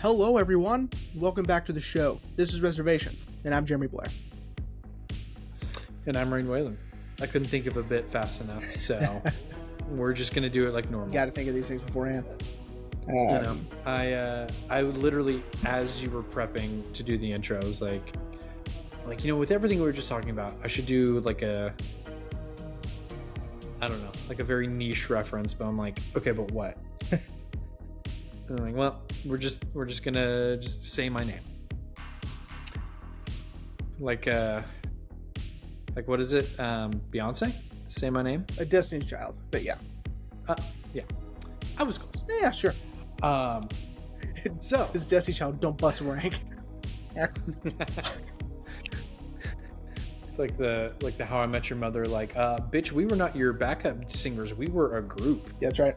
Hello, everyone. Welcome back to the show. This is Reservations, and I'm Jeremy Blair. And I'm Rain Whalen. I couldn't think of a bit fast enough, so we're just going to do it like normal. You got to think of these things beforehand. I literally, as you were prepping to do the intro, I was like, with everything we were just talking about, I should do like a very niche reference, but I'm like, okay, but what? And I'm like, well, we're just gonna just say my name. Like what is it? Beyonce? Say my name? A Destiny's Child, but yeah. Yeah. I was close. Yeah, sure. So it's Destiny's Child, don't bust a rank. It's like the How I Met Your Mother, bitch, we were not your backup singers, we were a group. Yeah, that's right.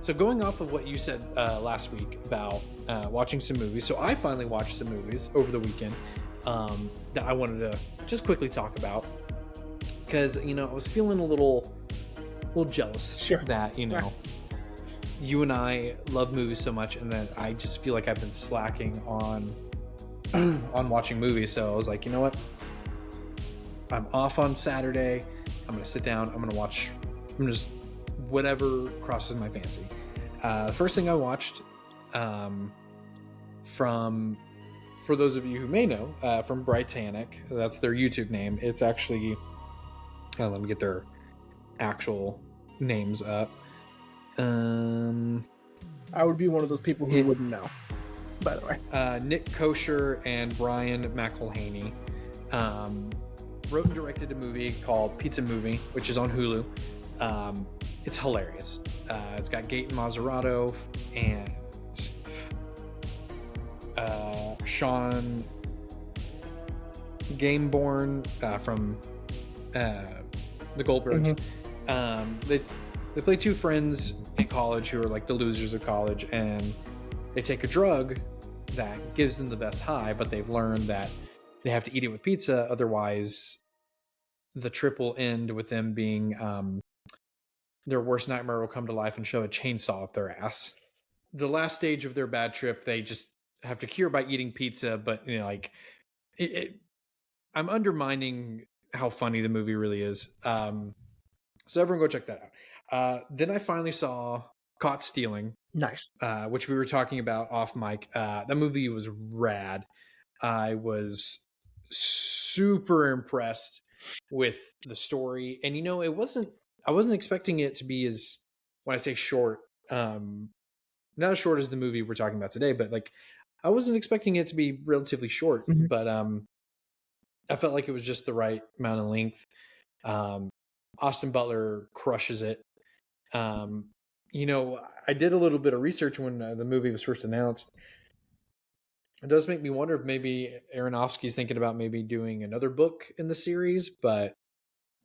So going off of what you said last week about watching some movies, so I finally watched some movies over the weekend that I wanted to just quickly talk about, because I was feeling a little jealous. Sure. That you and I love movies so much, and that I just feel like I've been slacking on watching movies. So I was like, you know what, I'm off on Saturday, I'm gonna sit down, I'm just whatever crosses my fancy. The first thing I watched, for those of you who may know, from Britannic, that's their YouTube name. It's actually, let me get their actual names up. I would be one of those people who wouldn't know, by the way. Nick Kosher and Brian McElhaney wrote and directed a movie called Pizza Movie, which is on Hulu. It's hilarious. It's got Gaten Mazzarato and Sean Gameborn from the Goldbergs. Mm-hmm. They play two friends in college who are like the losers of college, and they take a drug that gives them the best high, but they've learned that they have to eat it with pizza, otherwise the trip will end with them being their worst nightmare will come to life and shove a chainsaw up their ass. The last stage of their bad trip, they just have to cure by eating pizza, but I'm undermining how funny the movie really is. So everyone go check that out. Then I finally saw Caught Stealing. Nice. Which we were talking about off mic. That movie was rad. I was super impressed with the story, and I wasn't expecting it to be as, when I say short, not as short as the movie we're talking about today, but I wasn't expecting it to be relatively short. Mm-hmm. But I felt like it was just the right amount of length. Austin Butler crushes it. I did a little bit of research when the movie was first announced. It does make me wonder if maybe Aronofsky's thinking about maybe doing another book in the series, but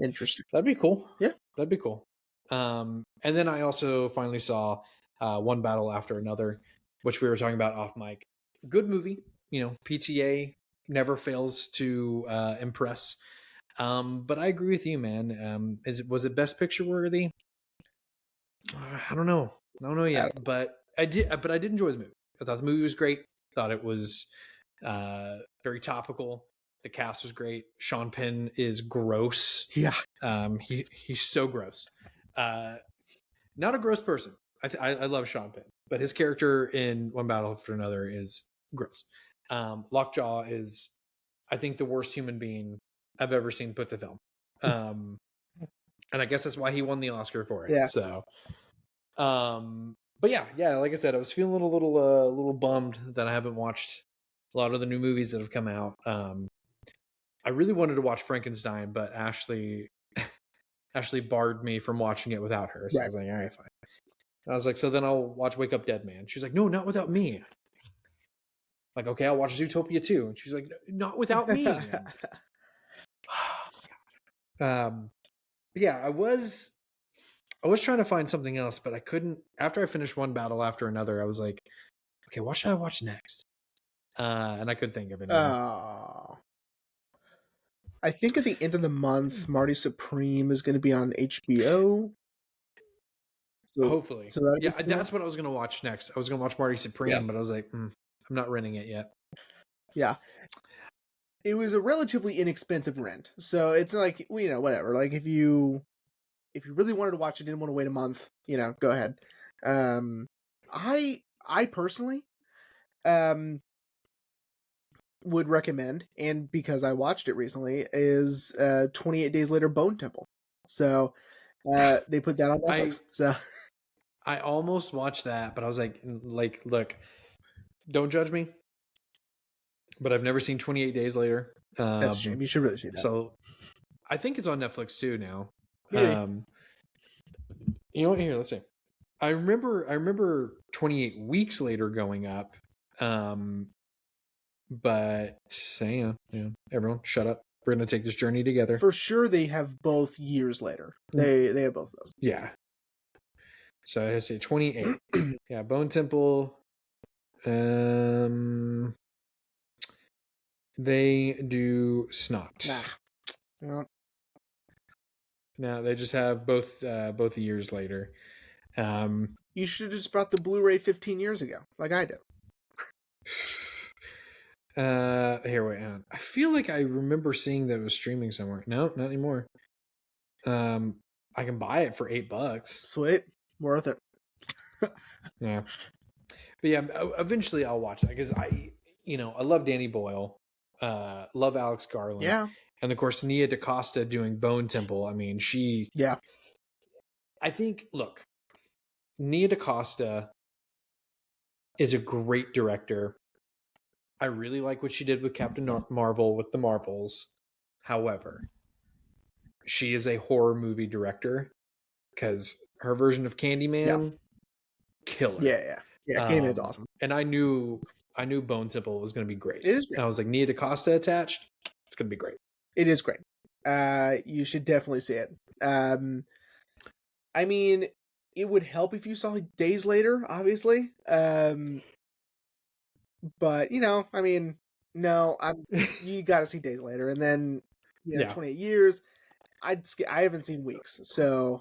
interesting. That'd be cool. Yeah, that'd be cool. And then I also finally saw One Battle After Another, which we were talking about off mic. Good movie. PTA never fails to impress. But I agree with you, man. Was it Best Picture worthy? I don't know yet, but I did enjoy the movie. I thought the movie was great. Thought it was very topical. The cast was great. Sean Penn is gross. Yeah. He's so gross. Not a gross person. I love Sean Penn, but his character in One Battle After Another is gross. Lockjaw is, I think, the worst human being I've ever seen put to film. And I guess that's why he won the Oscar for it. Yeah. So, but yeah, like I said, I was feeling a little bummed that I haven't watched a lot of the new movies that have come out. I really wanted to watch Frankenstein, but Ashley barred me from watching it without her. So right. I was like, all right, fine. I was like, so then I'll watch Wake Up Dead Man. She's like, no, not without me. Like, okay, I'll watch Zootopia too. And she's like, not without me. Yeah, I was trying to find something else, but I couldn't. After I finished One Battle After Another, I was like, okay, what should I watch next? And I couldn't think of it. I think at the end of the month, Marty Supreme is going to be on HBO. Hopefully. So that'll be Yeah, coming that's out. what I was gonna watch next. I was gonna watch Marty Yeah, Supreme, but I was like, I'm not renting it yet. yeah. It was a relatively inexpensive rent, so it's like, whatever. Like if you really wanted to watch it, didn't want to wait a month, go ahead. Um, I personally um would recommend, and because I watched it recently, is 28 Days Later Bone Temple. So they put that on I Netflix. So I almost watched that, but I was like, look, don't judge me, but I've never seen 28 Days Later. that's a shame. You should really see that. So I think it's on Netflix too now. Maybe. You know what? Here, let's see. I remember 28 weeks later going up. But yeah, everyone shut up. We're gonna take this journey together. For sure they have both years later. They have both of those. Yeah. So I say 28. Yeah, Bone Temple. They do Snot. Nah. Well, No, they just have both years later. you should have just brought the Blu-ray 15 years ago, like I did. Here, wait, hang on. I feel like I remember seeing that it was streaming somewhere. No, not anymore. I can buy it for $8. Sweet. Worth it. Yeah. But yeah, eventually I'll watch that because I love Danny Boyle, love Alex Garland, Yeah. and of course Nia DaCosta doing Bone Temple. I mean, Yeah. I think, look, Nia DaCosta is a great director. I really like what she did with Captain Marvel with the Marvels. However, she is a horror movie director because her version of Candyman, killer. Yeah. Candyman's awesome. And I knew Bone Temple was going to be great. It is great. And I was like, Nia DaCosta attached, it's going to be great. It is great. You should definitely see it. I mean, it would help if you saw it Days Later, obviously. But I mean, no, you got to see Days Later, and then 28 years. I haven't seen Weeks, so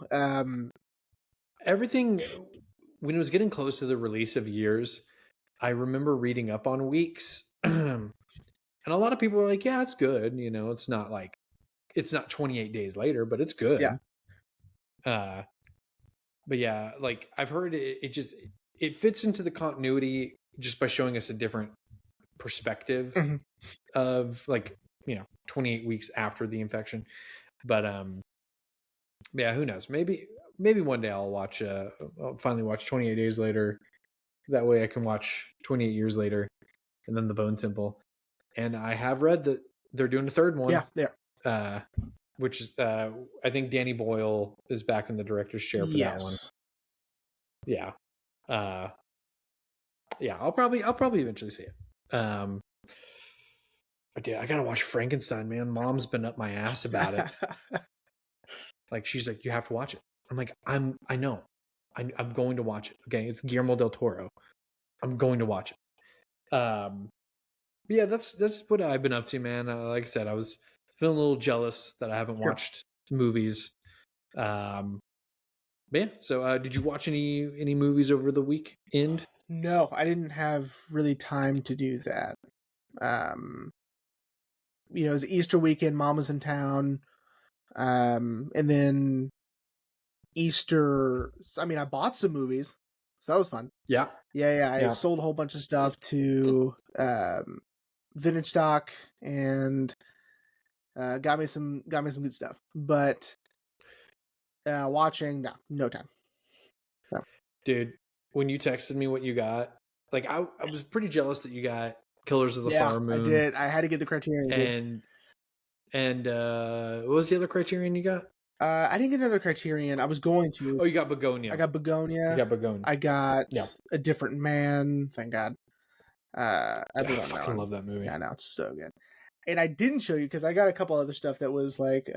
everything when it was getting close to the release of Years, I remember reading up on Weeks, and a lot of people were like, "Yeah, it's good." It's not 28 days later, but it's good. Yeah. But yeah, like I've heard it fits into the continuity just by showing us a different perspective of 28 weeks after the infection. But yeah, who knows? Maybe one day I'll finally watch 28 Days Later. That way I can watch 28 years later and then the Bone Temple. And I have read that they're doing a third one. Yeah, there. Which is I think Danny Boyle is back in the director's chair for that one. Yeah. Yeah, I'll probably eventually see it. But dude, I gotta watch Frankenstein, man. Mom's been up my ass about it. Like, she's like, you have to watch it. I'm like, I know. I'm going to watch it. Okay, it's Guillermo del Toro. I'm going to watch it. But yeah, that's what I've been up to, man. Like I said, I was feeling a little jealous that I haven't watched movies. But yeah, so did you watch any movies over the weekend? No, I didn't have really time to do that. It was Easter weekend, Mom was in town. And then Easter, I mean, I bought some movies, so that was fun. Yeah. I sold a whole bunch of stuff to vintage stock and got me some good stuff. But watching, no time. No. Dude, when you texted me what you got, like I was pretty jealous that you got Killers of the Flower Moon. I did. I had to get the Criterion. And what was the other Criterion you got? I didn't get another Criterion. I was going to. Oh, you got Begonia. I got Begonia. You got Begonia. I got A Different Man. Thank God. I fucking love that movie. Yeah, I know, it's so good. And I didn't show you because I got a couple other stuff that was like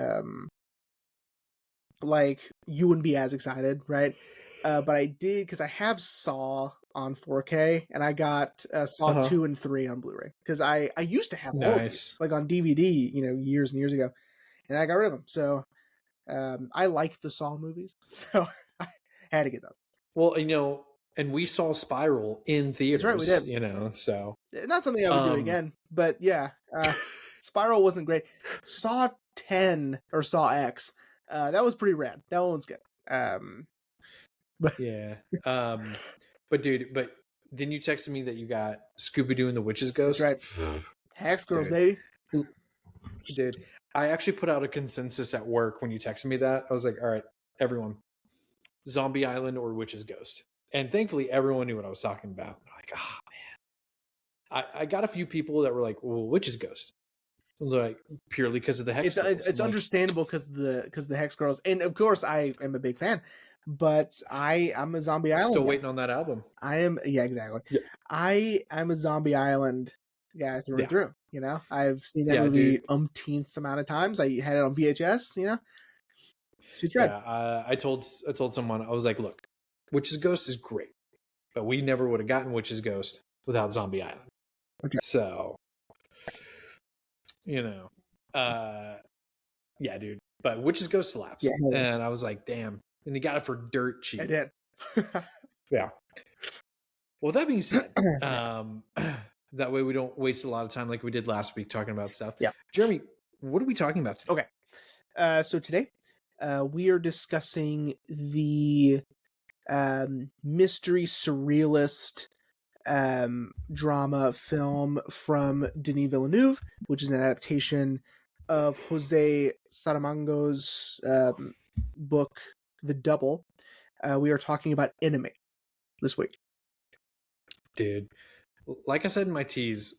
you wouldn't be as excited, right? But I did because I have Saw on 4K, and I got Saw 2 and 3 on Blu-ray because I used to have all of these, like on DVD, years and years ago, and I got rid of them. So I liked the Saw movies, so I had to get those. Well, and we saw Spiral in That's right, we theaters, did. So Not something I would do again, but yeah, Spiral wasn't great. Saw 10 or Saw X, that was pretty rad. That one was good. But yeah. But dude, then you texted me that you got Scooby Doo and the Witch's that's Ghost. right. Hex Girls, Dude, baby. dude, I actually put out a consensus at work when you texted me that. I was like, all right, everyone, Zombie Island or Witch's Ghost. And thankfully, everyone knew what I was talking about. They're like, oh man, I got a few people that were like, well, Witch's Ghost, like purely because of the Hex Girls. It's I'm like, understandable because the Hex Girls, and of course I am a big fan, but I'm a Zombie Island still guy. waiting on that album. I am, yeah, exactly. Yeah, I'm a Zombie Island guy through and yeah, through. I've seen that yeah, movie dude. umpteenth amount of times. I had it on VHS. She's red. Yeah, I told someone, I was like, look, Witch's Ghost is great, but we never would have gotten Witch's Ghost without Zombie Island. Okay. So, yeah, dude. But Witch's Ghost slaps, Yeah, and I was like, damn, and he got it for dirt cheap. I did. Yeah. Well, that being said, Yeah. that way we don't waste a lot of time like we did last week talking about stuff. Yeah. Jeremy, what are we talking about today? Okay. So today, we are discussing the mystery surrealist drama film from Denis Villeneuve, which is an adaptation of Jose Saramago's book, The Double. We are talking about Enemy this week. Dude, like I said in my tease,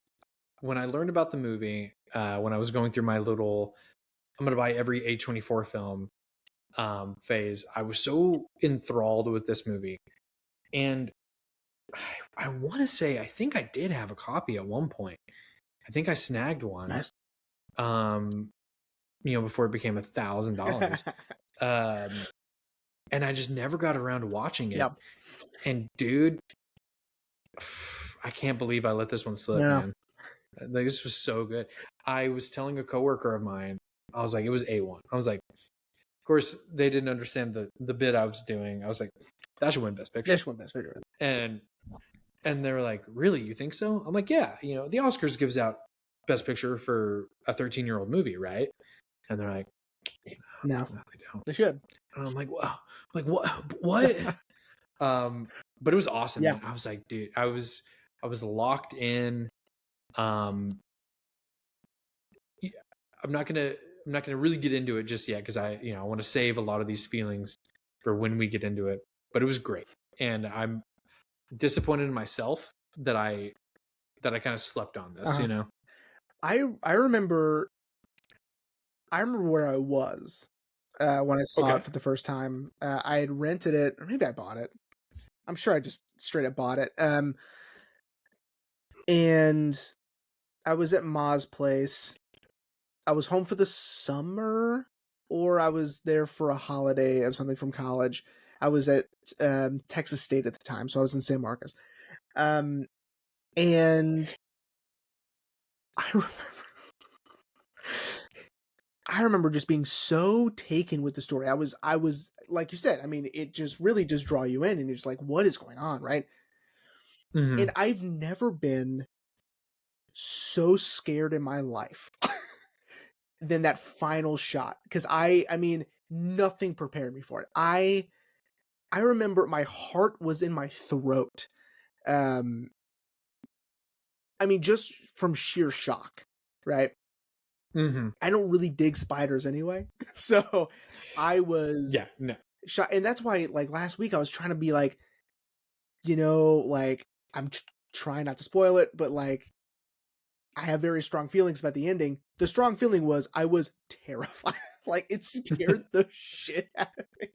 when I learned about the movie, when I was going through my little, I'm going to buy every A24 film phase, I was so enthralled with this movie. And I want to say, I think I did have a copy at one point. I think I snagged one. Nice. Before it became $1,000. And I just never got around to watching it. Yep. And dude, I can't believe I let this one slip, man. Like, this was so good. I was telling a coworker of mine, I was like, it was A1. I was like, of course, they didn't understand the bit I was doing. I was like, that should win Best Picture. That should win Best Picture. And they were like, really, you think so? I'm like, yeah, the Oscars gives out Best Picture for a 13-year-old movie, right? And they're like, no, they don't. They should. And I'm like, wow, like what? But it was awesome. Yeah. Man. I was like, dude, I was locked in. I'm not gonna really get into it just yet because I want to save a lot of these feelings for when we get into it. But it was great, and I'm disappointed in myself that I kind of slept on this. I remember where I was when I saw it for the first time. I had rented it, or maybe I bought it. I'm sure I just straight up bought it. And I was at Ma's place. I was home for the summer, or I was there for a holiday of something from college. I was at Texas State at the time, so I was in San Marcos. And I remember just being so taken with the story. I was like you said, I mean, it just really just draw you in, and you're just like, what is going on, right? Mm-hmm. And I've never been so scared in my life than that final shot, because I mean, nothing prepared me for it. I remember my heart was in my throat. I mean, just from sheer shock, right? Mm-hmm. I don't really dig spiders anyway, so I was shot, and that's why, like, last week I was trying to be like, like, I'm trying not to spoil it, but like, I have very strong feelings about the ending. The strong feeling was I was terrified. Like, it scared the shit out of me,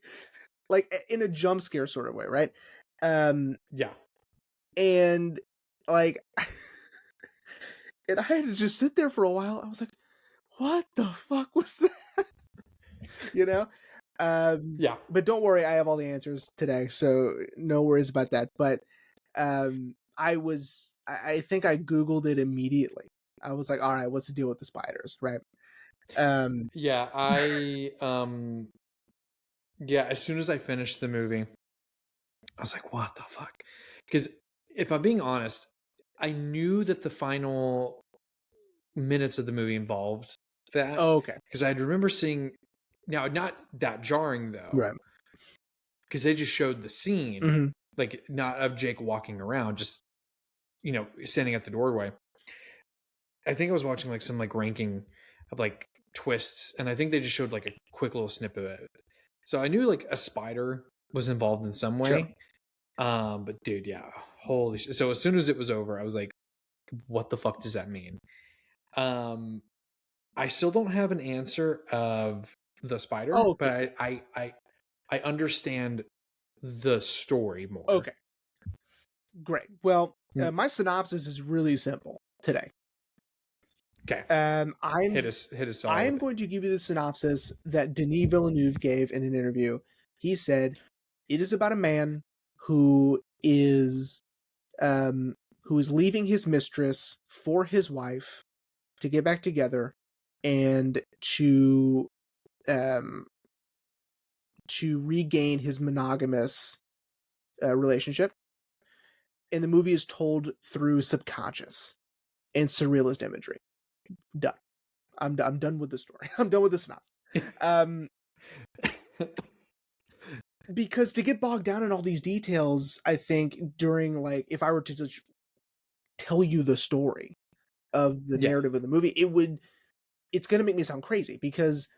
like in a jump scare sort of way, right? Yeah. And like, and I had to just sit there for a while. I was like, what the fuck was that? Yeah. But don't worry, I have all the answers today, so no worries about that. But I think I Googled it immediately. I was like, all right, what's the deal with the spiders, right? Yeah, as soon as I finished the movie, I was like, what the fuck? Because if I'm being honest, I knew that the final minutes of the movie involved that, Oh, okay. because I remember seeing, now not that jarring though, Right. because they just showed the scene, Hmm. like not of Jake walking around, just standing at the doorway. I think I was watching like some like ranking of like twists, and I think they just showed like a quick little snippet of it. So I knew like a spider was involved in some Sure. way. But dude, yeah, holy shit. So as soon as it was over, I was like, what the fuck does that mean? Um, I still don't have an answer of the Oh, spider, okay. but I understand the story more. Okay. Great. Well, Mm, my synopsis is really simple today. okay, Um, I'm hit us all I with am it. going to give you the synopsis that Denis Villeneuve gave in an interview. He said, "It is about a man who is um, who is leaving his mistress for his wife to get back together and um, to regain his monogamous relationship." And the movie is told through subconscious and surrealist imagery. Done. I'm done with the story. I'm done with the synopsis. Um, because to get bogged down in all these details, I think during like if I were to just tell you the story of the Yeah, narrative of the movie, it's going to make me sound crazy because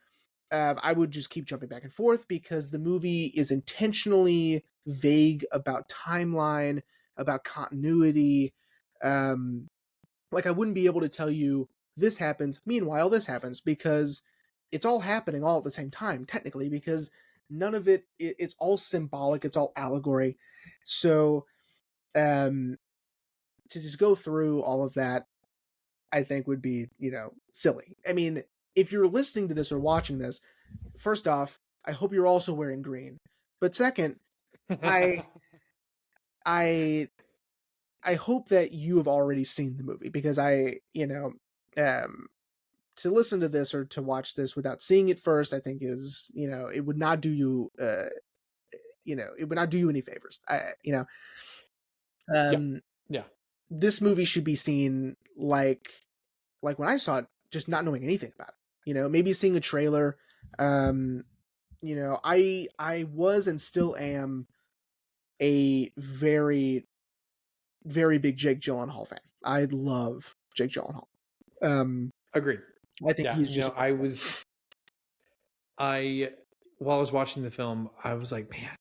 I would just keep jumping back and forth because the movie is intentionally vague about timeline, about continuity. Um, like I wouldn't be able to tell you this happens, meanwhile this happens because it's all happening all at the same time technically because none of it's all symbolic, it's all allegory. So um to just go through all of that I think would be, silly. I mean, if you're listening to this or watching this, first off, I hope you're also wearing green. But second, I I I hope that you have already seen the movie because um to listen to this or to watch this without seeing it first, I think is, it would not do you it would not do you any favors. yeah, Um yeah, this movie should be seen like when I saw it, just not knowing anything about it. Maybe seeing a trailer. Um, I was and still am a very, very big Jake Gyllenhaal fan. I love Jake Gyllenhaal. Um, agreed. I think Yeah, he's just wonderful. I while I was watching the film, I was like, man,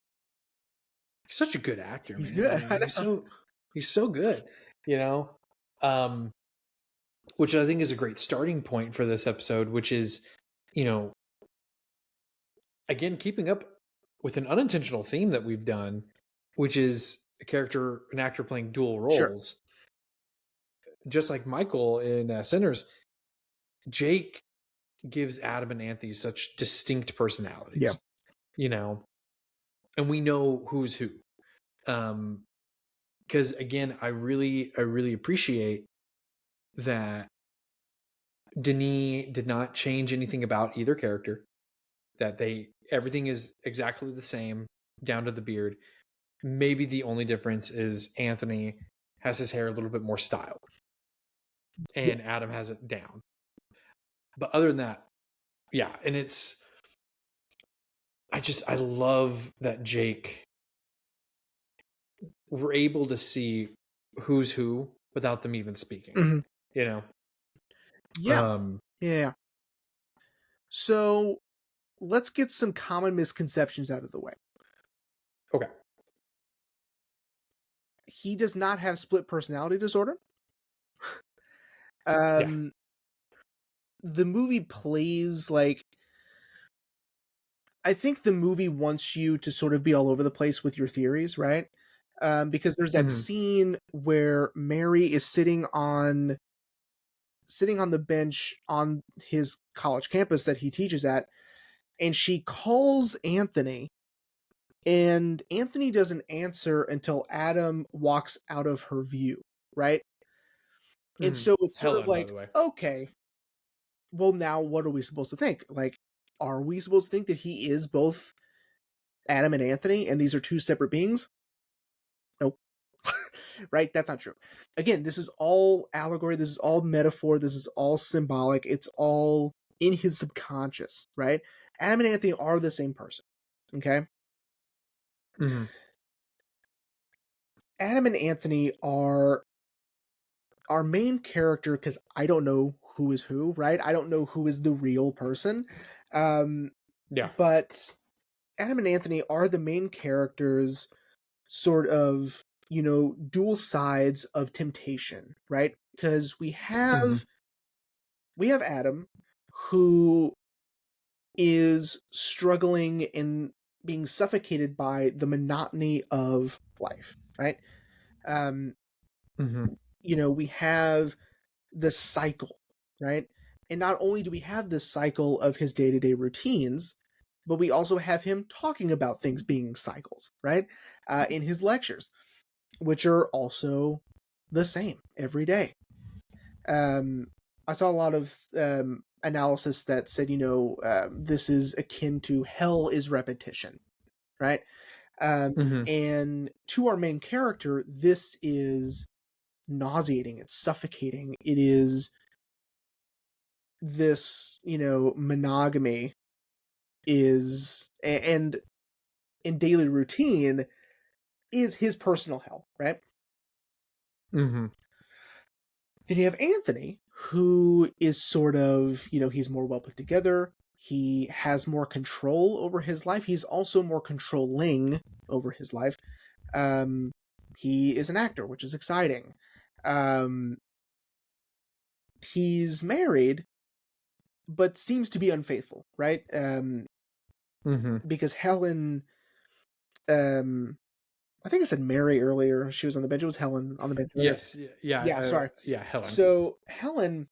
he's such a good actor, He's man. I good. mean, I know. he's so good, you know. Um, which I think is a great starting point for this episode, which is, you know, again keeping up with an unintentional theme that we've done, which is an actor playing dual Sure. roles, just like Michael in Sinners. Jake gives Adam and Anthony such distinct Yeah. personalities, you know, and we know who's who. Um, because again, I really appreciate that Denis did not change anything about either character. That everything is exactly the same down to the beard. Maybe the only difference is Anthony has his hair a little bit more styled, Yeah. and Adam has it down. But other than that, yeah, and I love that Jake, we're able to see who's who without them even speaking. Hmm. You know, Yeah. Yeah. So let's get some common misconceptions out of the way. okay, He does not have split personality disorder. yeah, Um, the movie plays like I think the movie wants you to sort of be all over the place with your theories, right? Because there's that hmm scene where Mary is sitting on the bench on his college campus that he teaches at, and she calls Anthony, and Anthony doesn't answer until Adam walks out of her view, right? And hmm so it's sort of Helen, by like, the way. okay, well, now what are we supposed to think? Like, are we supposed to think that he is both Adam and Anthony, and these are two separate beings? right? That's not true. Again, this is all allegory. This is all metaphor. This is all symbolic. It's all in his subconscious, right? Adam and Anthony are the same person. Okay. Mm-hmm. Adam and Anthony are our main character because I don't know who is who, right? I don't know who is the real person. Um, Yeah. but Adam and Anthony are the main characters, sort of, dual sides of temptation, right? Because Mm-hmm. we have Adam, who is struggling and being suffocated by the monotony of life, right? Um, Mm-hmm. we have the cycle, right? And not only do we have this cycle of his day-to-day routines, but we also have him talking about things being cycles, right? In his lectures, which are also the same every day. I saw a lot of analysis that said, this is akin to hell is repetition, right? Mm-hmm. And to our main character, this is nauseating. It's suffocating. It is this, monogamy is, and in daily routine is his personal hell, right? Mm-hmm. Then you have Anthony, who is sort of, he's more well put together. He has more control over his life. He's also more controlling over his life. Um, he is an actor, which is exciting. Um, he's married, but seems to be unfaithful, right? Mm-hmm. Because Helen, um, I think I said Mary earlier. She was on the bench. It was Helen on the bench earlier. Yes. Yeah. Yeah, sorry. Yeah. Helen. So Helen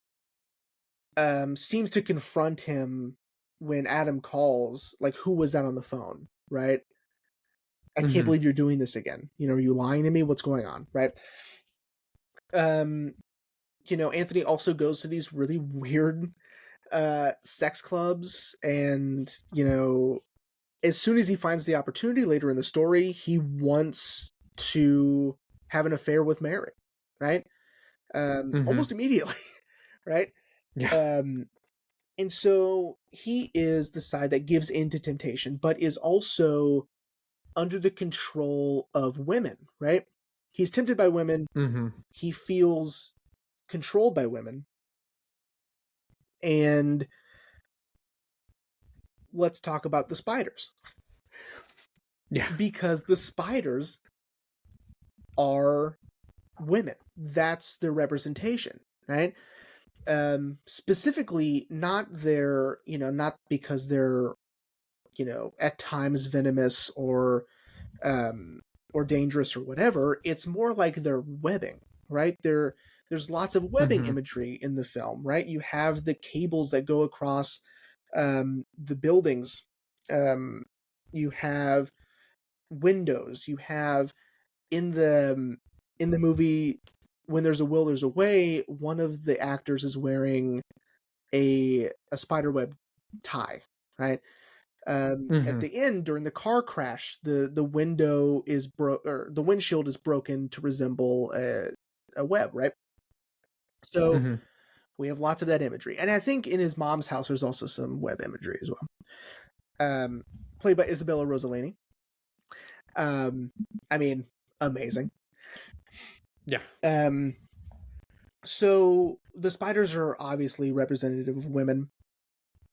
seems to confront him when Adam calls, like, who was that on the phone, right? I can't Mm-hmm. believe you're doing this again. Are you lying to me? What's going on, right? Um, Anthony also goes to these really weird sex clubs, and as soon as he finds the opportunity later in the story, he wants to have an affair with Mary, right? Mm-hmm. Almost immediately, right? Yeah. Um, and so he is the side that gives in to temptation, but is also under the control of women, right? He's tempted by women. Mm-hmm. He feels controlled by women. And let's talk about the spiders. Yeah. Because the spiders are women. That's their representation, right? Specifically, not because they're, at times venomous or dangerous or whatever. It's more like they're webbing, right? There's lots of webbing Mm-hmm. imagery in the film, right? You have the cables that go across the buildings. Um, you have windows. You have in the movie, when there's a will, there's a way. One of the actors is wearing a spider web tie, right? At Mm-hmm. the end, during the car crash, the window is or the windshield is broken to resemble a web, right? So Mm-hmm. we have lots of that imagery, and I think in his mom's house there's also some web imagery as well. Um, Played by Isabella Rossellini. Um, I mean, amazing. Yeah. Um, so the spiders are obviously representative of women,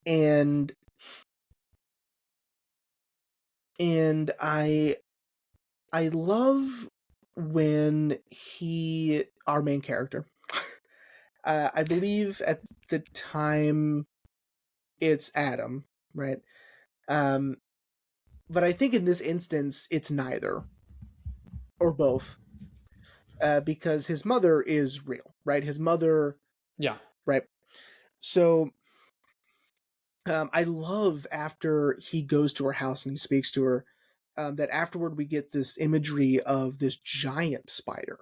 and I love when our main character, I believe at the time it's Adam, right? Um, but I think in this instance it's neither or both, because his mother is real, right? His mother, Yeah. right? So I love after he goes to her house and he speaks to her, that afterward we get this imagery of this giant spider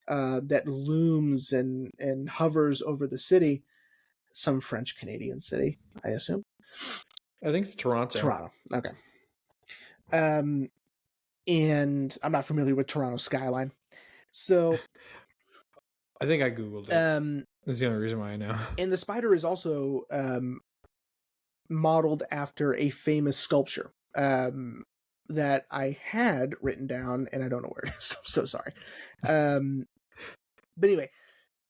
that looms and hovers over the city, some French Canadian city, I assume. I think it's Toronto. Toronto. Okay. Um, and I'm not familiar with Toronto skyline. So, I think I googled it. um, That's the only reason why I know. and the spider is also modeled after a famous sculpture that I had written down, and I don't know where it is. I'm so sorry. But anyway,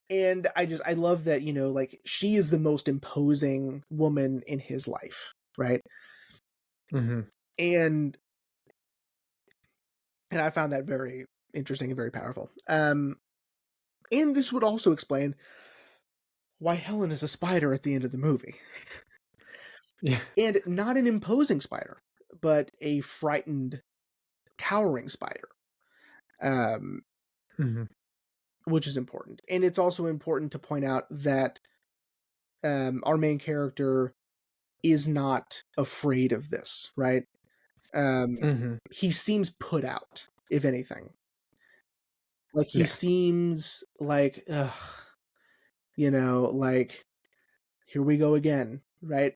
and I love that, you know, like, she is the most imposing woman in his life, right? Mm-hmm. And I found that very interesting and very powerful. And this would also explain why Helen is a spider at the end of the movie. Yeah. And not an imposing spider, but a frightened, cowering spider. Um, Mm-hmm. which is important. And it's also important to point out that our main character is not afraid of this, right? Mm-hmm. He seems put out, if anything. Like, he Yeah. seems like, ugh, you know, like, here we go again, right?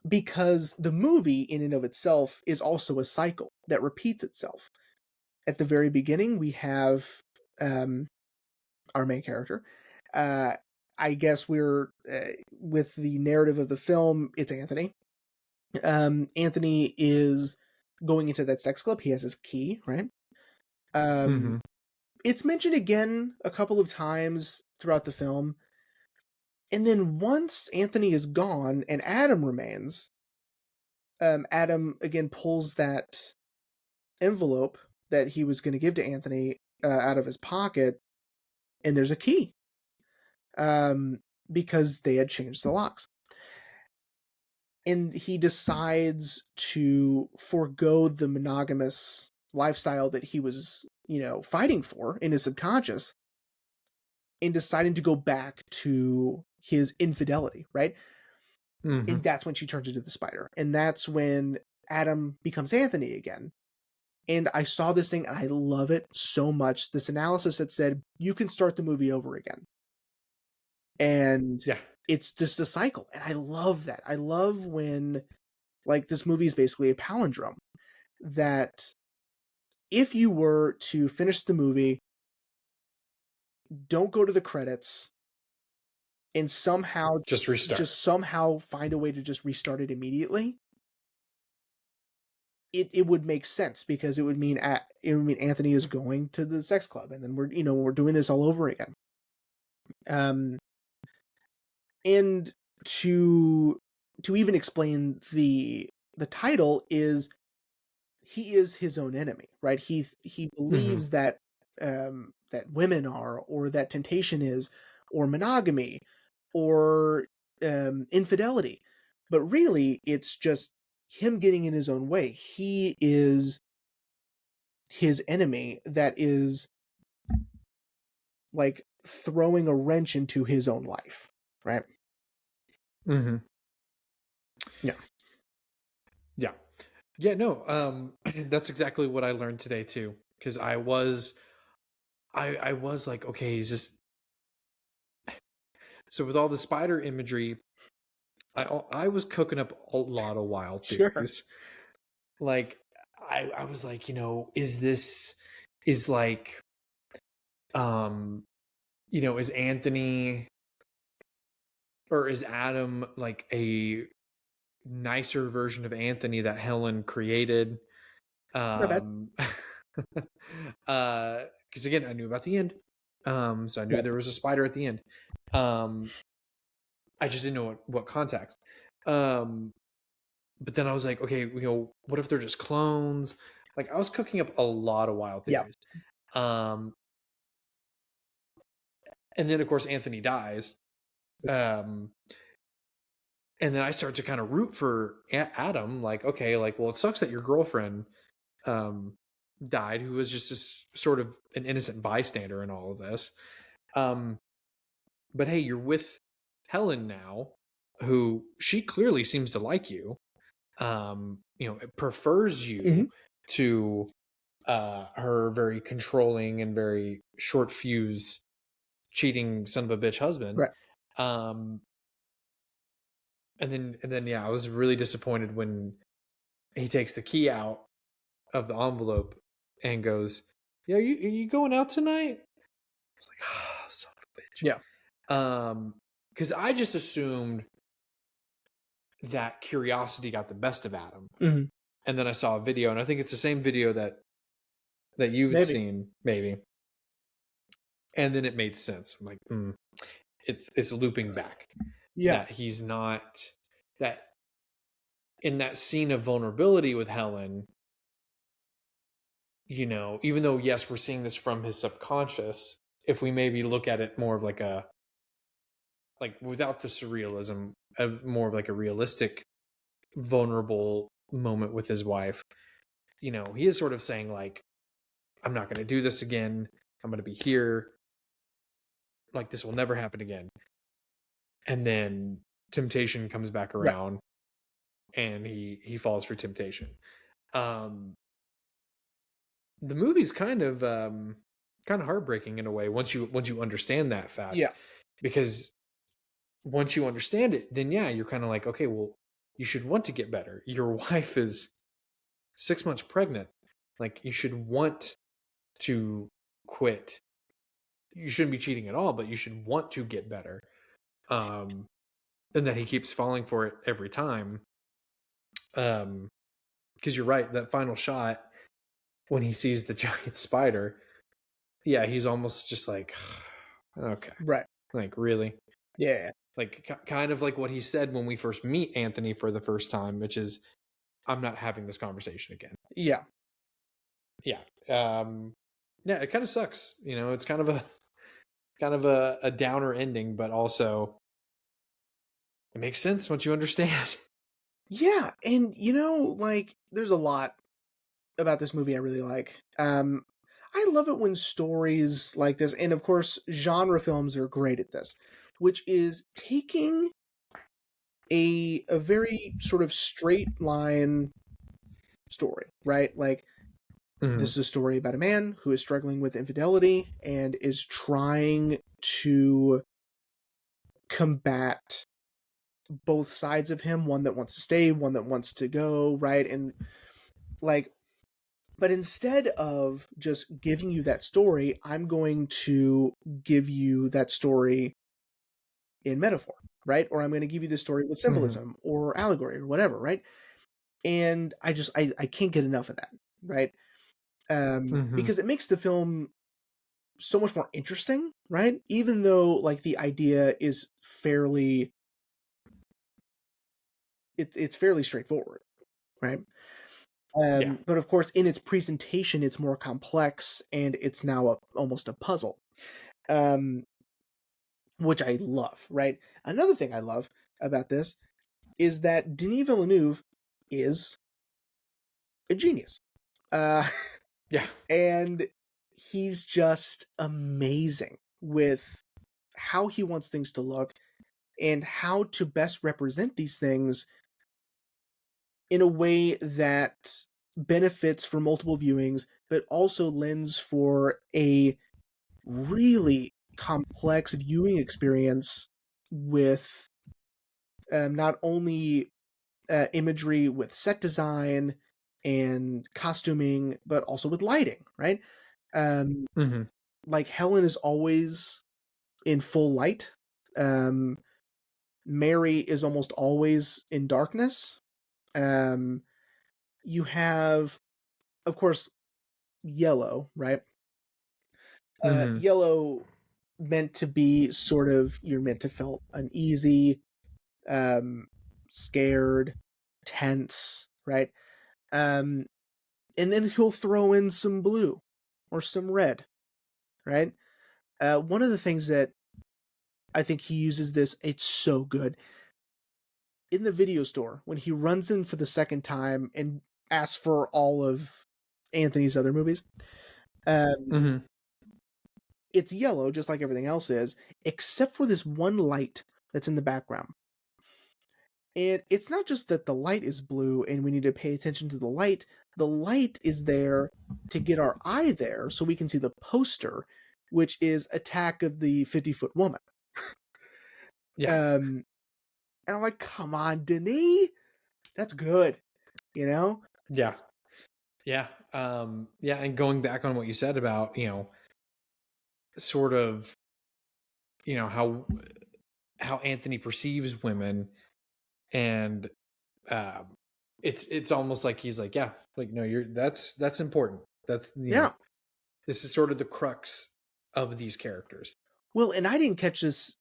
Because the movie, in and of itself, is also a cycle that repeats itself. At the very beginning, we have um, our main character. Uh, I guess we're with the narrative of the film. It's Anthony. Anthony is going into that sex club. He has his key, right? Mm-hmm. It's mentioned again a couple of times throughout the film, and then once Anthony is gone and Adam remains, Adam again pulls that envelope that he was going to give to Anthony out of his pocket, and there's a key um, because they had changed the locks. And he decides to forego the monogamous lifestyle that he was, you know, fighting for in his subconscious, and deciding to go back to his infidelity, right? Mm-hmm. And that's when she turns into the spider. And that's when Adam becomes Anthony again. And I saw this thing and I love it so much. This analysis that said you can start the movie over again. And Yeah. it's just a cycle. And I love that. I love when, like, this movie is basically a palindrome, that if you were to finish the movie, don't go to the credits, and somehow Just restart. just somehow find a way to just restart it immediately, it would make sense, because it would mean Anthony is going to the sex club, and then we're doing this all over again. Um, and to even explain the title is, he is his own enemy, right? He Mm-hmm. believes that that women are, or that temptation is, or monogamy, or infidelity, but really it's just him getting in his own way. He is his enemy that is, like, throwing a wrench into his own life, right? Mm-hmm. Yeah, Yeah. Yeah, no, that's exactly what I learned today too. Because I was like, okay, is this so with all the spider imagery, I was cooking up a lot of wild sure. theories. Like I was like, is this is like um is Anthony or is Adam like a nicer version of Anthony that Helen created? It's not bad. Um because again, I knew about the end. So I knew Right. there was a spider at the end. Um I just didn't know what context. Um but then I was like, okay, what if they're just clones? Like I was cooking up a lot of wild Yeah. theories. Um and then of course Anthony dies. Um and then I start to kind of root for Adam, like, okay, like, well, it sucks that your girlfriend um died, who was just this sort of an innocent bystander in all of this. Um but hey, you're with Helen now, who she clearly seems to like you. Prefers Hmm. you to her very controlling and very short fuse cheating son of a bitch husband. Right. Um and then yeah, I was really disappointed when he takes the key out of the envelope and goes, Yeah, are you going out tonight? I was like, ah, son of a Yeah. bitch. Because I just assumed that curiosity got the best of Adam, Hmm. and then I saw a video, and I think it's the same video that you had Maybe. seen, maybe, and then it made sense. I'm like, it's looping back Yeah. that he's not that in that scene of vulnerability with Helen. Even though yes, we're seeing this from his subconscious, if we maybe look at it more of like without the surrealism, more of like a realistic, vulnerable moment with his wife. He is sort of saying like, I'm not going to do this again. I'm going to be here. Like this will never happen again. And then temptation comes back Right. around, and he falls for temptation. Um, the movie's kind of heartbreaking in a way once you understand that fact, Yeah. because once you understand it, then yeah, you're kind of like, okay, well, you should want to get better. Your wife is 6 months pregnant. Like, you should want to quit. You shouldn't be cheating at all, but you should want to get better. Um, and that he keeps falling for it every time. Because you're right, that final shot when he sees the giant spider, yeah, he's almost just like, okay, Right. like really, Yeah. like kind of like what he said when we first meet Anthony for the first time, which is, I'm not having this conversation again. Yeah. Yeah. Yeah, it kind of sucks. It's kind of a downer ending, but also it makes sense once you understand. Yeah. And like, there's a lot about this movie I really like. I love it when stories like this, and of course, genre films are great at this, which is taking a very sort of straight line story, right? Like, this Mhm. is a story about a man who is struggling with infidelity and is trying to combat both sides of him, one that wants to stay, one that wants to go, right? And like, but instead of just giving you that story, I'm going to give you that story in metaphor, right? Or I'm going to give you the story with Mhm. symbolism or allegory or whatever, right? And I can't get enough of that, right? Mhm. Because it makes the film so much more interesting, right? Even though like the idea is it's fairly straightforward, right? Yeah. But of course, in its presentation, it's more complex and it's now almost a puzzle, um, which I love, right? Another thing I love about this is that Denis Villeneuve is a genius. Uh, Yeah. and he's just amazing with how he wants things to look and how to best represent these things in a way that benefits for multiple viewings, but also lends for a really complex viewing experience with not only imagery with set design and costuming, but also with lighting, right? Um, Mhm. like Helen is always in full light. Um, Mary is almost always in darkness. Um, you have, of course, yellow, right? Mhm. Yellow meant to be sort of you're meant to feel uneasy, um, scared, tense, right? Um, and then he'll throw in some blue or some red, right? One of the things that I think he uses this, it's so good in the video store when he runs in for the second time and asks for all of Anthony's other movies. Um, Mhm. it's yellow, just like everything else is, except for this one light that's in the background. And it's not just that the light is blue and we need to pay attention to the light is there to get our eye there so we can see the poster, which is Attack of the 50-Foot Woman. Yeah. And I'm like, come on, Denis, that's good, you know? Yeah. Yeah. Yeah. And going back on what you said about, sort of, how Anthony perceives women, and um it's almost like he's like, yeah, like, no, that's important. That's, Yeah. this is sort of the crux of these characters. Well, and I didn't catch this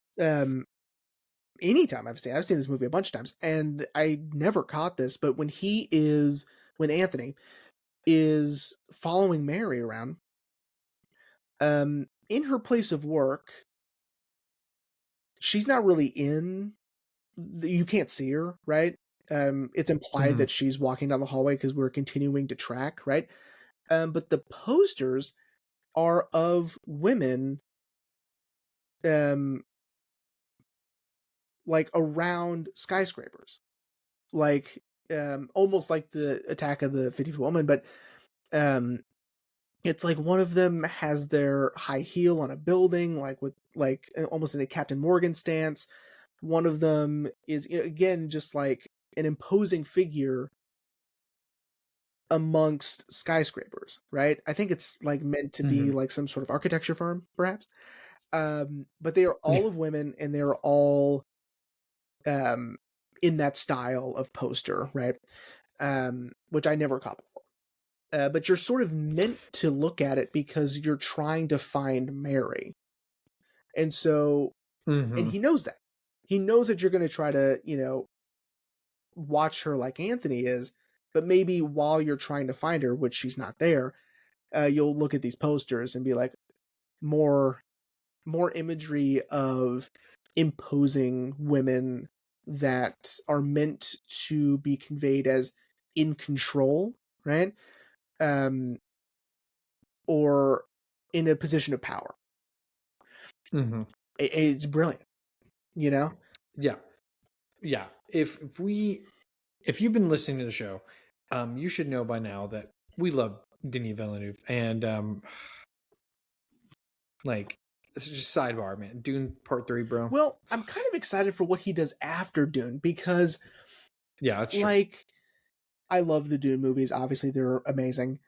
anytime I've seen this movie a bunch of times, and I never caught this, but when Anthony is following Mary around, in her place of work, she's not really you can't see her, right? It's implied Hmm. that she's walking down the hallway because we're continuing to track, right? But the posters are of women, um, like around skyscrapers, like almost like the Attack of the 50th Woman, but um, it's like one of them has their high heel on a building, like with like almost in a Captain Morgan stance. One of them is, again, just like an imposing figure amongst skyscrapers, right? I think it's like meant to be Hmm. like some sort of architecture firm, perhaps. But they are Yeah. all of women, and they're all um, in that style of poster, right? Which I never caught before. But you're sort of meant to look at it because you're trying to find Mary, and so, and Hmm. he knows that. He knows that you're going to try to, watch her like Anthony is, but maybe while you're trying to find her, which she's not there, you'll look at these posters and be like, more imagery of imposing women that are meant to be conveyed as in control, right? Um, or in a position of power. Hmm. It's brilliant, you know? Yeah. Yeah. If you've been listening to the show, you should know by now that we love Denis Villeneuve, and like, this is just sidebar, man. Dune Part 3, bro. Well, I'm kind of excited for what he does after Dune because, Yeah, that's true. like, I love the Dune movies. Obviously, they're amazing,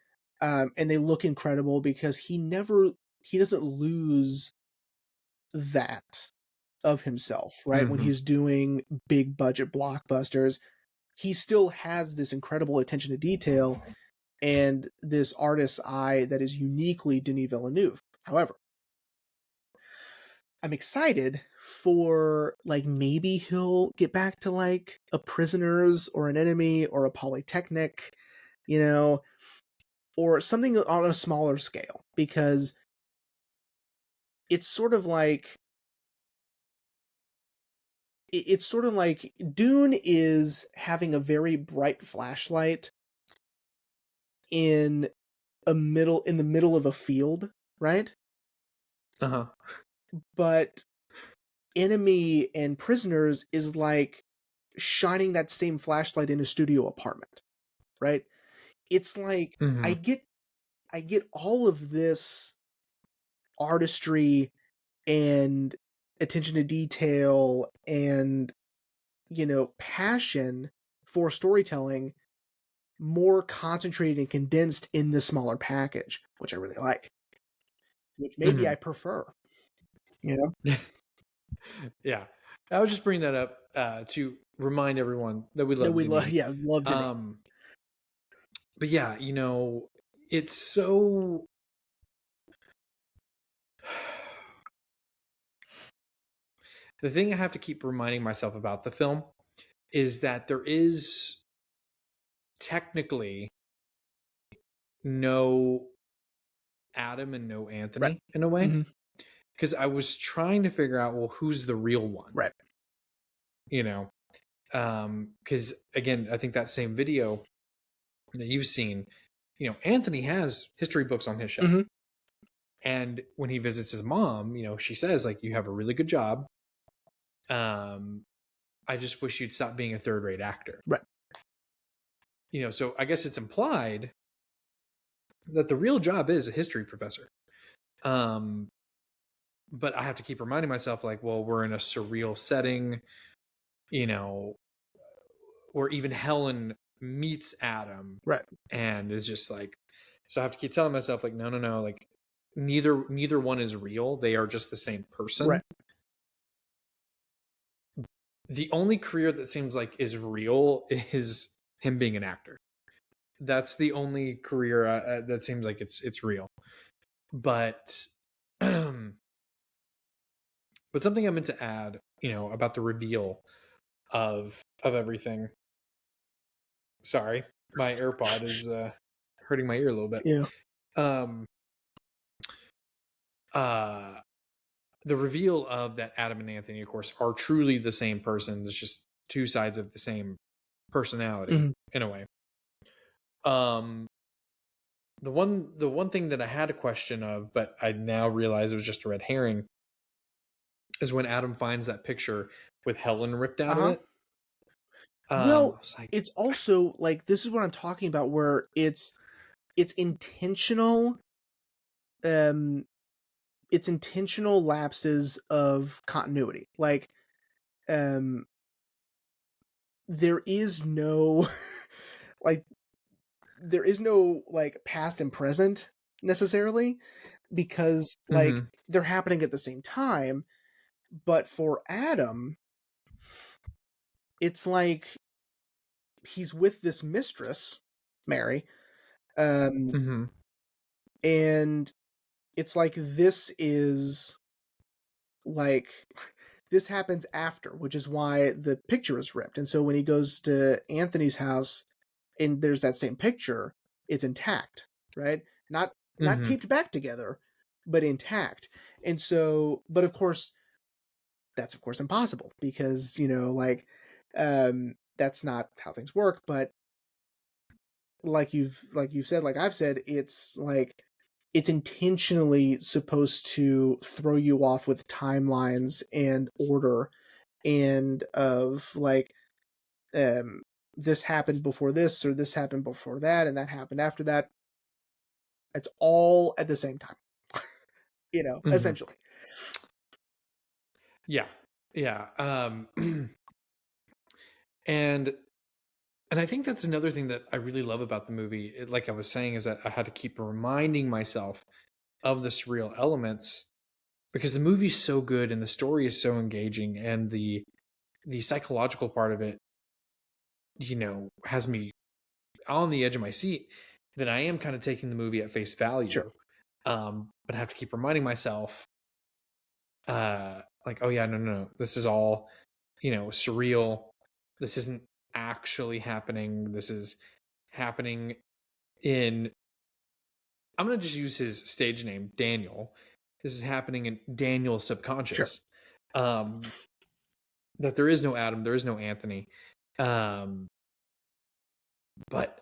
and they look incredible because he doesn't lose that of himself, right? When Hmm. he's doing big budget blockbusters, he still has this incredible attention to detail and this artist's eye that is uniquely Denis Villeneuve. However, I'm excited for, like, maybe he'll get back to like a Prisoners or an Enemy or a Polytechnic, you know, or something on a smaller scale, because it's sort of like it's sort of like Dune is having a very bright flashlight in in the middle of a field, right? Uh-huh. But Enemy and Prisoners is like shining that same flashlight in a studio apartment, right? It's like Hmm. I get all of this artistry and attention to detail and, passion for storytelling more concentrated and condensed in this smaller package, which I really like, which maybe I Hmm. prefer, you know? Yeah. I was just bringing that up to remind everyone that we No, love we love, Denis. yeah, love Denis. Um, but yeah, it's so the thing I have to keep reminding myself about the film is that there is technically no Adam and no Right. Anthony in a way. Hmm. Because I was trying to figure out, well, who's the real one? Right. You know, because again, I think that same video that you've seen, Anthony has history books on his shelf, Hmm. and when he visits his mom, she says, like, you have a really good job. I just wish you'd stop being a third-rate actor. Right. So I guess it's implied that the real job is a history professor. Um, but I have to keep reminding myself, like, well, we're in a surreal setting, you know, or even Helen meets Adam Right. and is just like, so I have to keep telling myself like, no, like neither one is real. They are just the same person. Right. The only career that seems like is real is him being an actor. That's the only career that seems like it's real. But but something I meant to add, about the reveal of everything. Sorry, my AirPod is hurting my ear a little bit. Yeah. Um, the reveal of that Adam and Anthony, of course, are truly the same person. There's just two sides of the same personality Mm-hmm. in a way. Um, the one thing that I had a question of, but I now realize it was just a red herring, is when Adam finds that picture with Helen ripped out of Uh-huh. it. Well, I was like, it's also like this is what I'm talking about, where it's intentional. Um, it's intentional lapses of continuity. Like, um, there is no like there is no like past and present necessarily, because like mm-hmm, they're happening at the same time. But for Adam, it's like he's with this mistress, Mary, um, mm-hmm, and it's like like this happens after, which is why the picture is ripped. And so when he goes to Anthony's house and there's that same picture, it's intact, right? Not mm-hmm, taped back together, but intact. And so, but of course, that's of course impossible, because like that's not how things work. But like you've said, like I've said, it's like it's intentionally supposed to throw you off with timelines and order, and of like um this happened before this, or this happened before that, and that happened after that. It's all at the same time, mm-hmm. essentially. Yeah, yeah. And I think that's another thing that I really love about the movie. Like I was saying, is that I had to keep reminding myself of the surreal elements because the movie's so good and the story is so engaging, and the psychological part of it, has me on the edge of my seat. That I am kind of taking the movie at face Sure. value, but I have to keep reminding myself, like, oh yeah, no, this is all, surreal. This isn't actually happening. This is happening in, I'm going to just use his stage name, Daniel. This is happening in Daniel's Sure. subconscious. Um, that there is no Adam, there is no Anthony. Um, but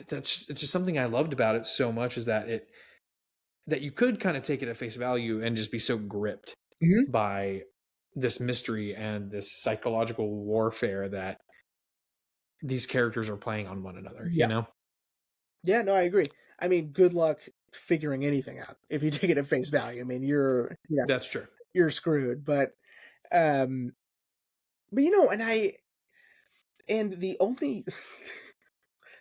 it's just something I loved about it so much, is that you could kind of take it at face value and just be so gripped Hmm. by this mystery and this psychological warfare that these characters are playing on one another, Yeah. Yeah, no, I agree. I mean, good luck figuring anything out if you take it at face value. I mean, That's true. you're screwed. Um but and the only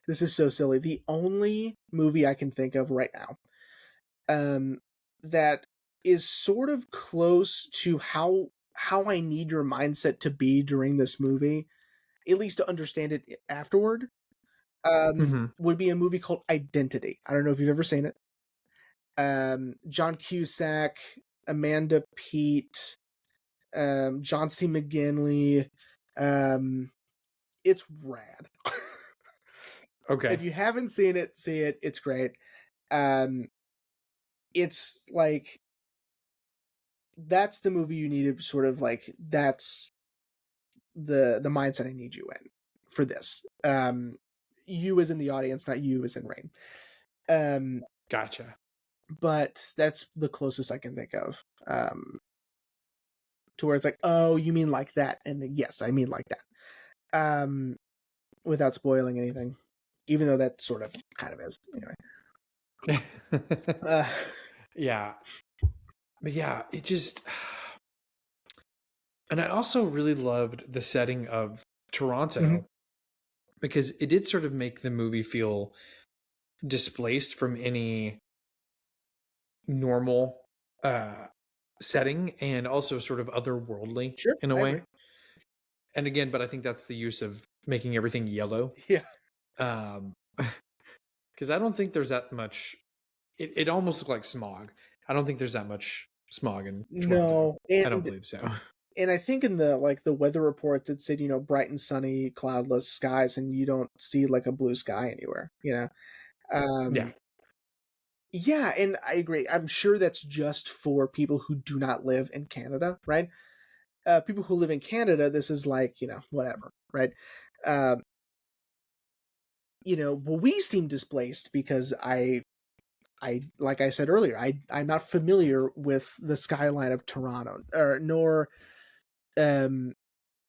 this is so silly. The only movie I can think of right now um that is sort of close to how I need your mindset to be during this movie, at least to understand it afterward, Hmm. would be a movie called Identity. I don't know if you've ever seen it. John Cusack, Amanda Peet, John C. McGinley. Um, it's rad. Okay. If you haven't seen it, see it. It's great. Um, it's like that's the movie you need to sort of like. That's the mindset I need you in for this. You as in the audience, not you as in Rain. Um, Gotcha. but that's the closest I can think of. To where it's like, oh, you mean like that? And yes, I mean like that. Without spoiling anything, even though that sort of kind of is anyway. Uh, Yeah. But yeah, it just, and I also really loved the setting of mhm. Toronto, because it did sort of make the movie feel displaced from any normal uh setting, and also sort of otherworldly Sure, in a I way. agree. And again, but I think that's the use of making everything yellow. Yeah. Um because I don't think there's that much. It almost looked like smog. I don't think there's that much smog in Toronto. No, I don't and believe so. I think in the like the weather reports it said, bright and sunny, cloudless skies, and you don't see like a blue sky anywhere, Yeah. Um yeah, and I agree. I'm sure that's just for people who do not live in Canada, right? People who live in Canada, this is like, whatever, right? Um, well, we seem displaced because I like I said earlier, I'm not familiar with the skyline of Toronto, or um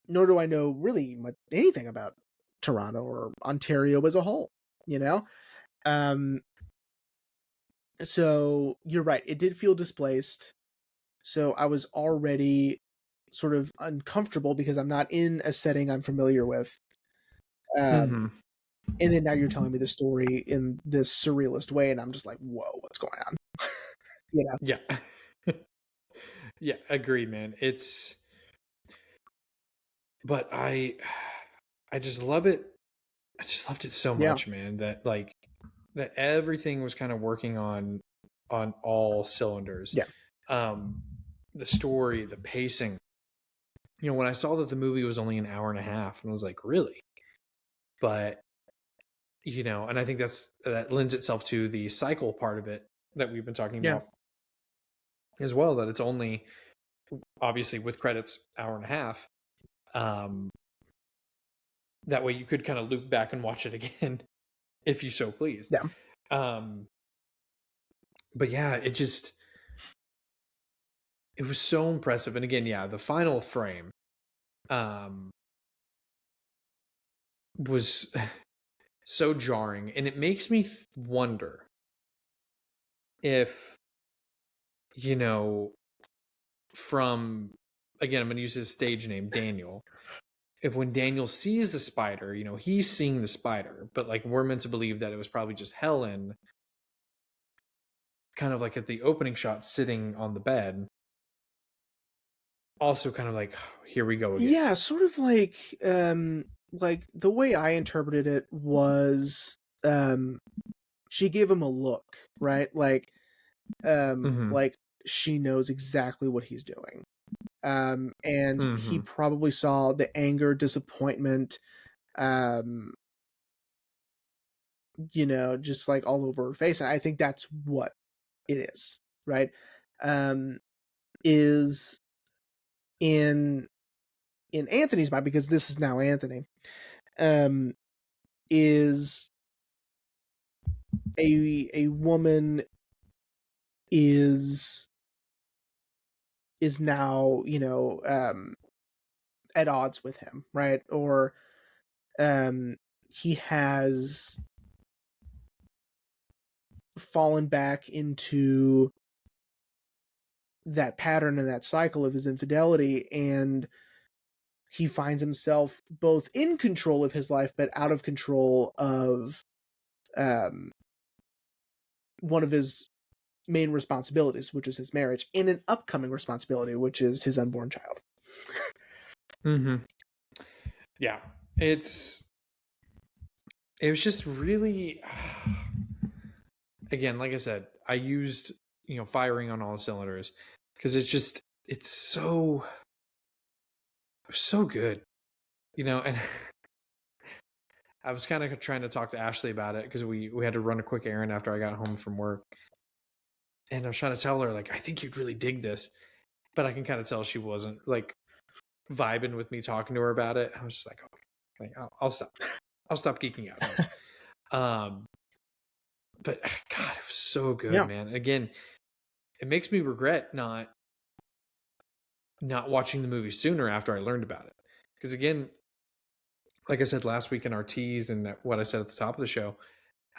nor do I know really much anything about Toronto or Ontario as a whole, you know? Um so you're right, it did feel displaced. So I was already sort of uncomfortable because I'm not in a setting I'm familiar with. Hmm. Um and then now you're telling me the story in this surrealist way and I'm just like, "Whoa, what's going on?" You know? Yeah. Yeah, agreed, man. But I just love it. I just loved it so Yeah. much, man, that that everything was kind of working on all cylinders. Yeah. Um the story, the pacing. You know, when I saw that the movie was only an hour and a half, and I was like, really? But and I think that lends itself to the cycle part of it that we've been talking Yeah. about as well, that it's only, obviously with credits, hour and a half. Um that way you could kind of loop back and watch it again if you so pleased. Yeah. Um but yeah, it was so impressive. And again, yeah, the final frame um was so jarring, and it makes me wonder if, you know from, again, I'm going to use his stage name, Daniel. If when Daniel sees the spider, he's seeing the spider, but like we're meant to believe that it was probably just Helen, kind of like at the opening shot, sitting on the bed, also kind of like, here we go again. Yeah, sort of like the way I interpreted it was she gave him a look, right? Mm-hmm. Like she knows exactly what he's doing. And he Mm-hmm. probably saw the anger, disappointment, um, just like all over her face. And I think that's what it is, right? Um, is in Anthony's mind, because this is now Anthony, um, is a woman is now, at odds with him, right? Or he has fallen back into that pattern and that cycle of his infidelity, and he finds himself both in control of his life but out of control of um, one of his main responsibilities, which is his marriage, and an upcoming responsibility, which is his unborn child. Mm-hmm. Yeah. It was just really, again, like I said, I used, firing on all cylinders, because it's so good, and I was kind of trying to talk to Ashley about it, because we had to run a quick errand after I got home from work, and I was trying to tell her, like, I think you'd really dig this, but I can kind of tell she wasn't like vibing with me talking to her about it. I was just like, okay, like, I'll stop geeking out now. But God, it was so good, Yeah, man. Again, it makes me regret not watching the movie sooner after I learned about it, because again, like I said last week in our tease, and what I said at the top of the show,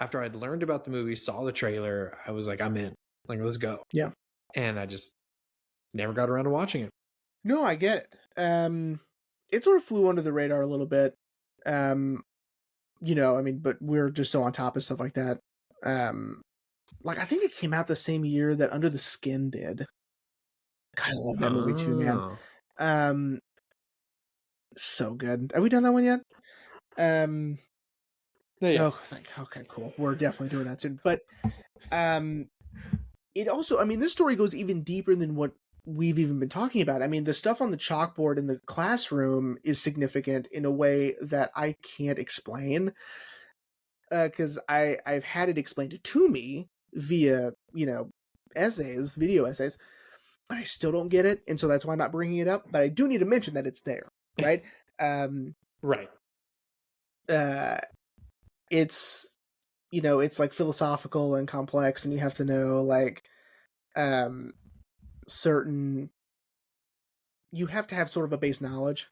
after I'd learned about the movie, saw the trailer, I was like, I'm in. Like, let's go. yeah. And I just never got around to watching it. No, I get it. It sort of flew under the radar a little bit. Um, I mean, but we're just so on top of stuff like that. Um, like I think it came out the same year that Under the Skin did. God, I love that movie too, man. Oh. Um, so good. Have we done that one yet? Um, Yeah, yeah. okay, cool. We're definitely doing that soon. But um, it also, I mean, this story goes even deeper than what we've even been talking about. I mean, the stuff on the chalkboard in the classroom is significant in a way that I can't explain because I've had it explained to me via essays, video essays, but I still don't get it, and so that's why I'm not bringing it up. But I do need to mention that it's there, right? Um, Right. uh, it's it's like philosophical and complex, and you have to know like um certain you have to have sort of a base knowledge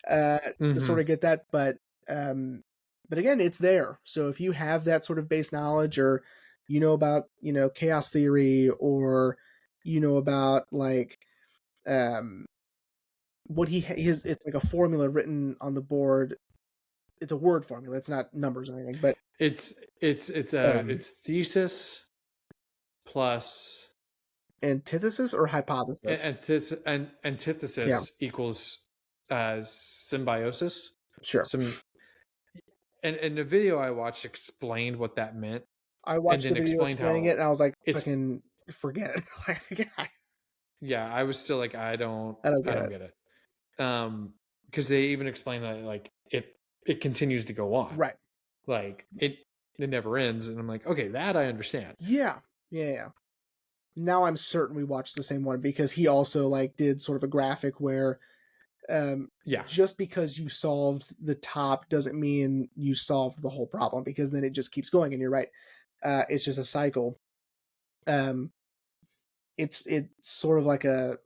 to Mm-hmm. sort of get that, um but again, it's there. So if you have that sort of base knowledge, or about chaos theory, or about like um what his it's like a formula written on the board. It's a word formula, it's not numbers or anything, but It's um it's thesis plus antithesis or hypothesis. Yeah, antithesis equals symbiosis. sure. Some and the video I watched explained what that meant, I and watched the then video explained explaining it, how and I was like, it's fucking forget it. Like, yeah. I was still like, I don't I get don't it. get it. Because they even explain that like it continues to go on, Right. like it never ends, and I'm like, okay, that I understand. Yeah. Yeah, yeah. Now I'm certain we watched the same one because he also like did sort of a graphic where um Yeah. just because you solved the top doesn't mean you solved the whole problem, because then it just keeps going, and you're right. It's just a cycle. Um it's sort of like a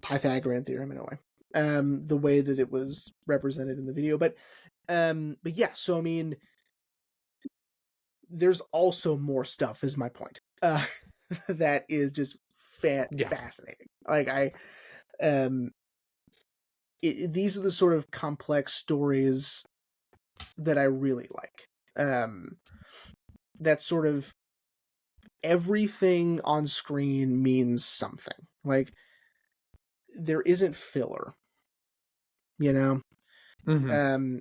Pythagorean theorem in a way. The way that it was represented in the video. But yeah, so I mean, there's also more stuff is my point. That is just Yeah. fascinating. Like um these are the sort of complex stories that I really like. That sort of everything on screen means something. Like there isn't filler, you know. Hmm. Um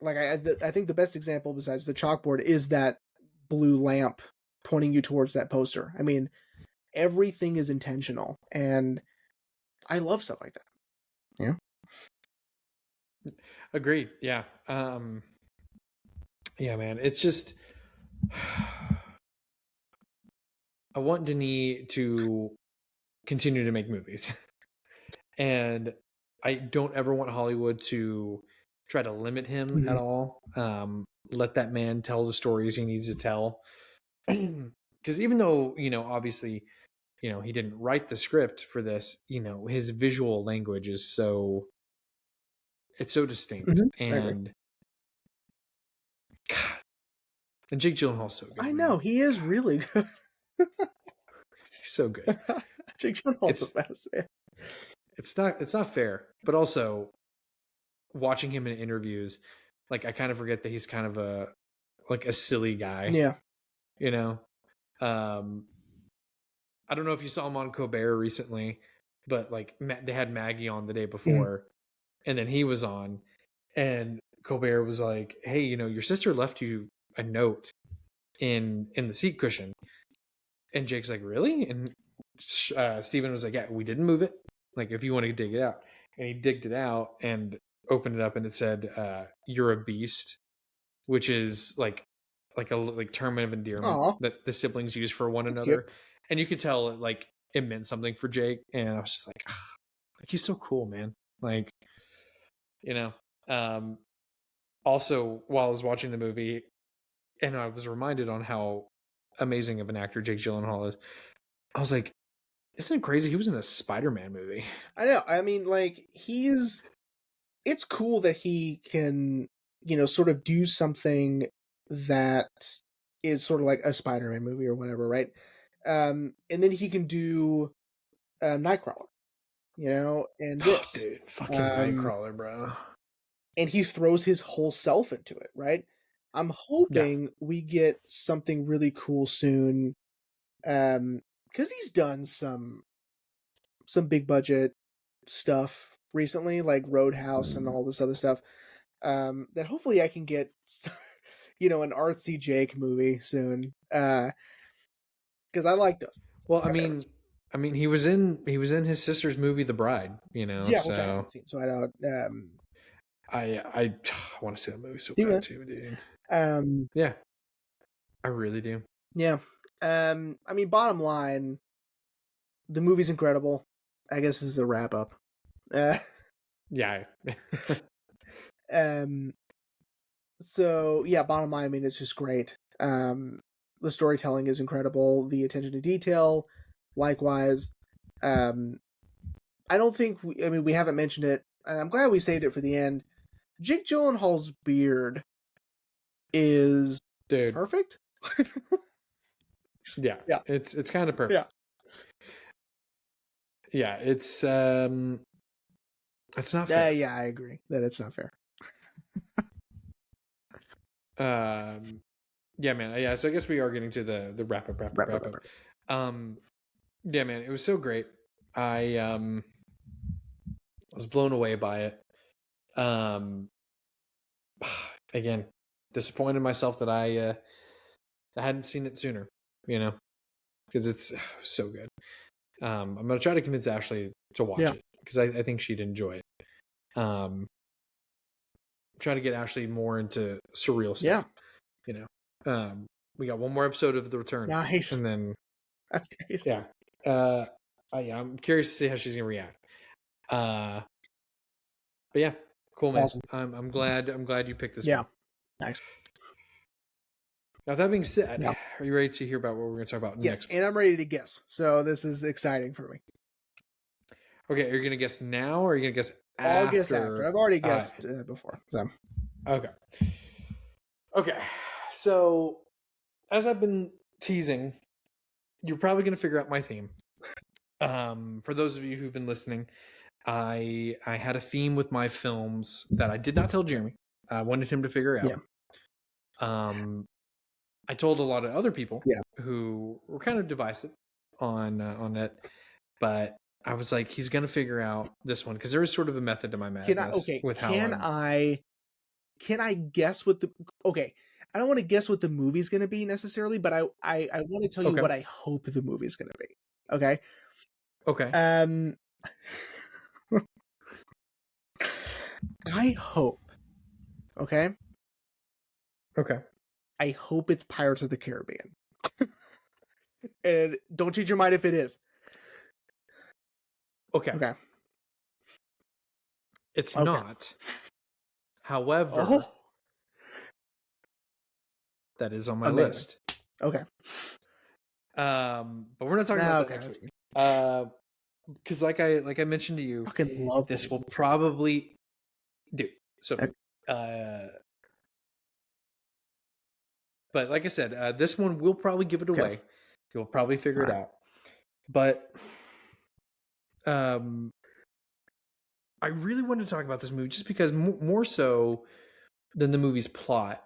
like I think the best example besides the chalkboard is that blue lamp pointing you towards that poster. I mean, everything is intentional, and I love stuff like that. Yeah. Agreed. Yeah. Yeah, man. It's just I want Denis to continue to make movies. And I don't ever want Hollywood to try to limit him at Mhm. all. Let that man tell the stories he needs to tell. Because even though, obviously, he didn't write the script for this, his visual language is it's so distinct. I agree. And God, and Jake Gyllenhaal's so good, I man. know he is God, really good. he's so good. Jake Gyllenhaal's the It's best, man. it's not fair, but also watching him in interviews, like I kind of forget that he's kind of a silly guy, Yeah. you know. Um, I don't know if you saw him on Colbert recently, but like they had Maggie on the day Mhm. before, and then he was on, and Colbert was like, "Hey, your sister left you a note in the seat cushion," and Jake's like, "Really?" And Steven was like, "Yeah, we didn't move it. Like, if you want to dig it out," and he digged it out and opened it up, and it said, "You're a beast," which is like a like term of endearment Aw, that the siblings use for one that's cute. another, and you could tell it meant something for Jake, and I was just like, ah, like he's so cool, man. Like, you know. Um, Also, while I was watching the movie, and I was reminded on how amazing of an actor Jake Gyllenhaal is, I was like, isn't it crazy? He was in a Spider-Man movie. I know. I mean, like it's cool that he can, sort of do something that is sort of like a Spider-Man movie or whatever, right? And then he can do Nightcrawler, and Oh, this. dude, fucking Um, Nightcrawler, bro. and he throws his whole self into it, right? I'm Yeah. hoping we get something really cool soon, because he's done some big budget stuff recently, like Roadhouse and all this other stuff. That hopefully I can get, an artsy Jake movie soon. Because I like those. Well, My favorites. I mean, he was in his sister's movie, The Bride. Yeah, which I So haven't seen, so I don't. I want to see that movie so Do bad it. too, dude. Um, Yeah, I really do. yeah. I mean, bottom line, the movie's incredible. I guess this is a wrap up. Uh, Yeah. um, so yeah, bottom line, I mean, it's just great. The storytelling is incredible. The attention to detail, likewise. Um, I don't think we haven't mentioned it, and I'm glad we saved it for the end. Jake Gyllenhaal's beard is Dude. perfect. Yeah. Yeah. It's kind of perfect. Yeah. Yeah, it's not fair. Yeah, I agree that it's not fair. Yeah, man. Yeah, so I guess we are getting to the wrap up. Yeah, man, it was so great. I was blown away by it. Again, disappointed myself that I hadn't seen it sooner, because it's so good. I'm gonna try to convince Ashley to watch it because I think she'd enjoy it. Try to get Ashley more into surreal stuff. We got one more episode of The Return. Nice. And then That's crazy. yeah. Yeah, I'm curious to see how she's gonna react. But yeah, cool, man. Awesome. I'm glad you picked this Yeah. one. Nice. Now that being said, are you ready to hear about what we're gonna talk about Yes, next? and I'm ready to guess. So this is exciting for me. Okay, are you gonna guess now or are you gonna guess after? I'll guess after. I've already guessed before. So. Okay. So as I've been teasing, you're probably gonna figure out my theme. For those of you who've been listening, I had a theme with my films that I did not tell Jeremy. I wanted him to figure out. Yeah. I told a lot of other people who were kind of divisive on it, but I was like, he's gonna figure out this one because there is sort of a method to my madness. Can I guess what the I don't want to guess what the movie's going to be necessarily, but I want to tell you what I hope the movie's going to be. Okay. I hope. Okay. I hope it's Pirates of the Caribbean. And don't change your mind if it is. Okay. It's not. However, that is on my list. Okay. But we're not talking about that next week. Because like I mentioned to you, fucking love this will probably so but like I said, this one will probably give it away. You'll probably figure it out. But I really wanted to talk about this movie just because more so than the movie's plot,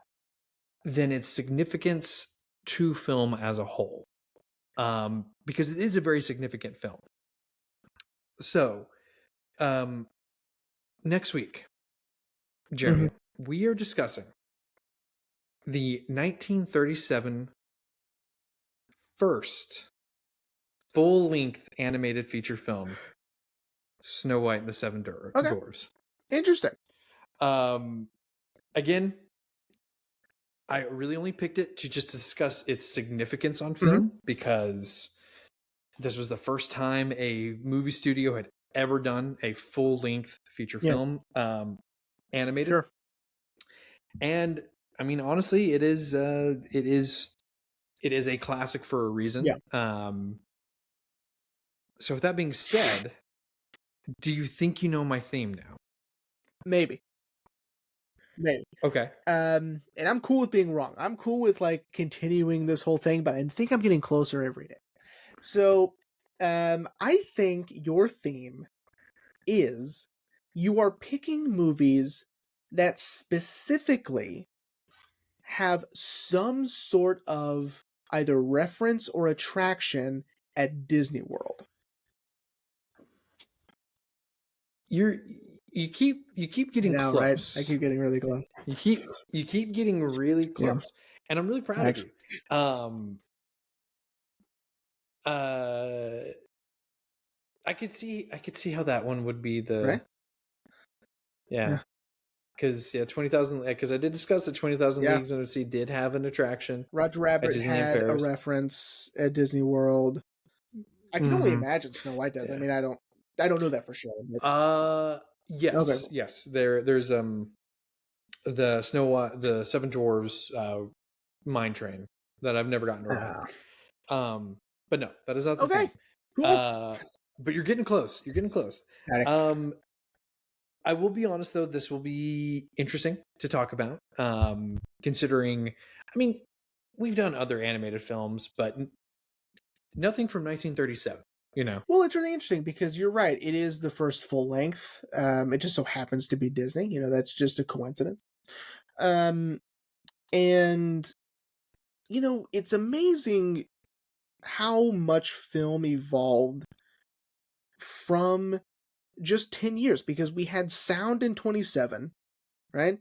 than its significance to film as a whole. Because it is a very significant film. So, next week, Jeremy, we are discussing the 1937 first full-length animated feature film, Snow White and the Seven Dwarfs. Interesting. Again, I really only picked it to just discuss its significance on film because this was the first time a movie studio had ever done a full-length feature film animated. Sure. And I mean, honestly, it is a classic for a reason. So with that being said, do you think you know my theme now? Maybe. Okay. And I'm cool with being wrong. I'm cool with like continuing this whole thing, but I think I'm getting closer every day. So, I think your theme is you are picking movies that specifically have some sort of either reference or attraction at Disney World. You're you keep I getting know, right? I close. keep getting really close. You keep getting really Yeah. close, and I'm really proud of Thanks. you. Uh, I could see how that one would be Right? yeah, Yeah. because 20,000, because I did discuss that 20,000 Yeah. Leagues Under the Sea did have an attraction Roger at Rabbit Disneyland had a Paris. reference at Disney World. I can only imagine Snow White does. I Yeah. mean, I don't know that for sure. But... Okay. Yes. There's the Snow White, the Seven Dwarves mine train that I've never gotten to ride. But no, that is not the Okay. theme. Cool. But you're getting close. You're getting close. Got it. I will be honest though, this will be interesting to talk about. Considering, I mean, we've done other animated films, but nothing from 1937. You know. Well, it's really interesting because you're right. It is the first full length. It just so happens to be Disney. You know, that's just a coincidence. And you know, it's amazing how much film evolved from just 10 years because we had sound in 27, right?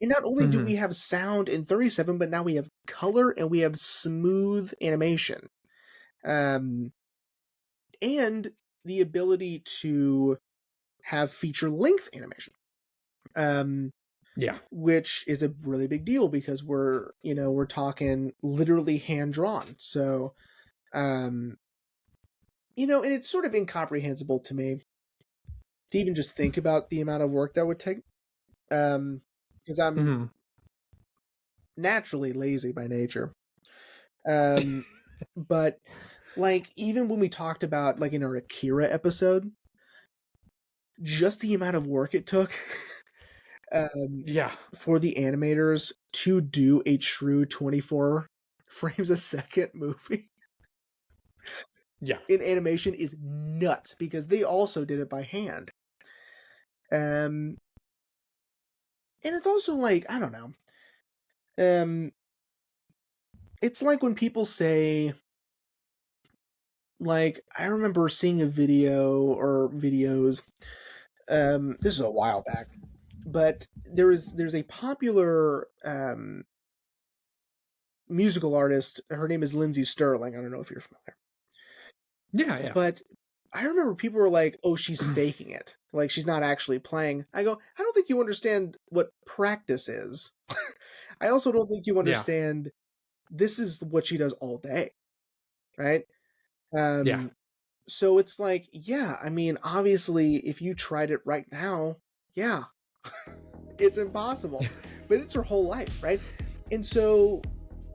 And not only do we have sound in 37, but now we have color and we have smooth animation. And the ability to have feature length animation. Yeah. Which is a really big deal because we're talking literally hand drawn. So, and it's sort of incomprehensible to me to even just think about the amount of work that would take. Because I'm naturally lazy by nature. But like even when we talked about like in our Akira episode, just the amount of work it took for the animators to do a true 24 frames a second movie in animation is nuts because they also did it by hand. And it's also like, I don't know. It's like when people say, like, I remember seeing a video or videos, this is a while back, but there's a popular musical artist. Her name is Lindsay Sterling. I don't know if you're familiar. Yeah. But I remember people were like, "Oh, she's faking it. Like she's not actually playing." I go, "I don't think you understand what practice is." I also don't think you understand this is what she does all day. Right? So it's like, yeah, I mean, obviously if you tried it right now, yeah. It's impossible. But it's her whole life, right? And so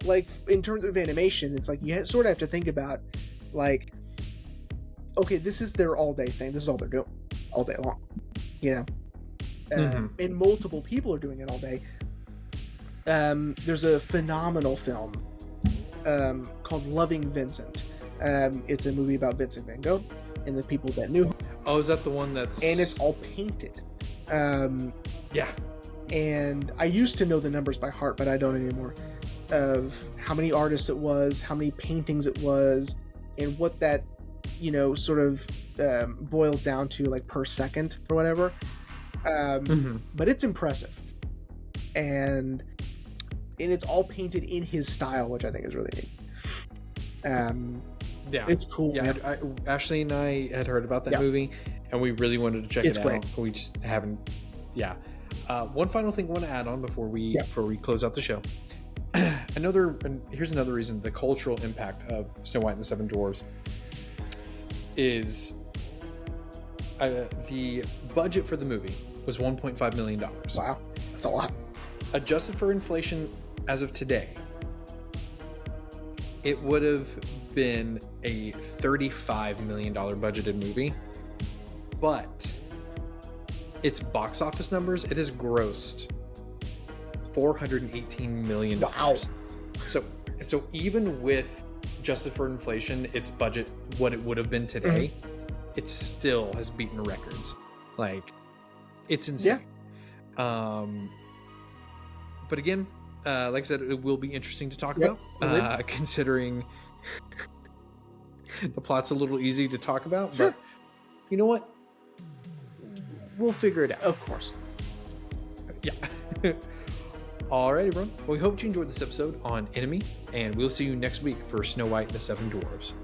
like in terms of animation, it's like you sort of have to think about like, okay, this is their all day thing. This is all they're doing all day long, you know. And multiple people are doing it all day. There's a phenomenal film called Loving Vincent. It's a movie about Vincent van Gogh and the people that knew him. Oh, is that the one that's... And it's all painted. Yeah. And I used to know the numbers by heart, but I don't anymore, of how many artists it was, how many paintings it was, and what that, sort of boils down to, like, per second or whatever. But it's impressive. And it's all painted in his style, which I think is really neat. It's cool. Yeah, Ashley and I had heard about that movie, and we really wanted to check it great. out. We just haven't. Yeah. One final thing I want to add on before we close out the show. Here's another reason the cultural impact of Snow White and the Seven Dwarfs is the budget for the movie was $1.5 million. Wow, that's a lot. Adjusted for inflation as of today, it would have been a $35 million budgeted movie, but its box office numbers, it has grossed $418 million. Wow. So even with adjusted for inflation, its budget, what it would have been today, it still has beaten records. Like, it's insane. But again, like I said, it will be interesting to talk Yep. about, considering the plot's a little easy to talk about. Sure. But you know what? We'll figure it out. Of course. Yeah. Alright, everyone. Well, we hope you enjoyed this episode on Enemy, and we'll see you next week for Snow White and the Seven Dwarves.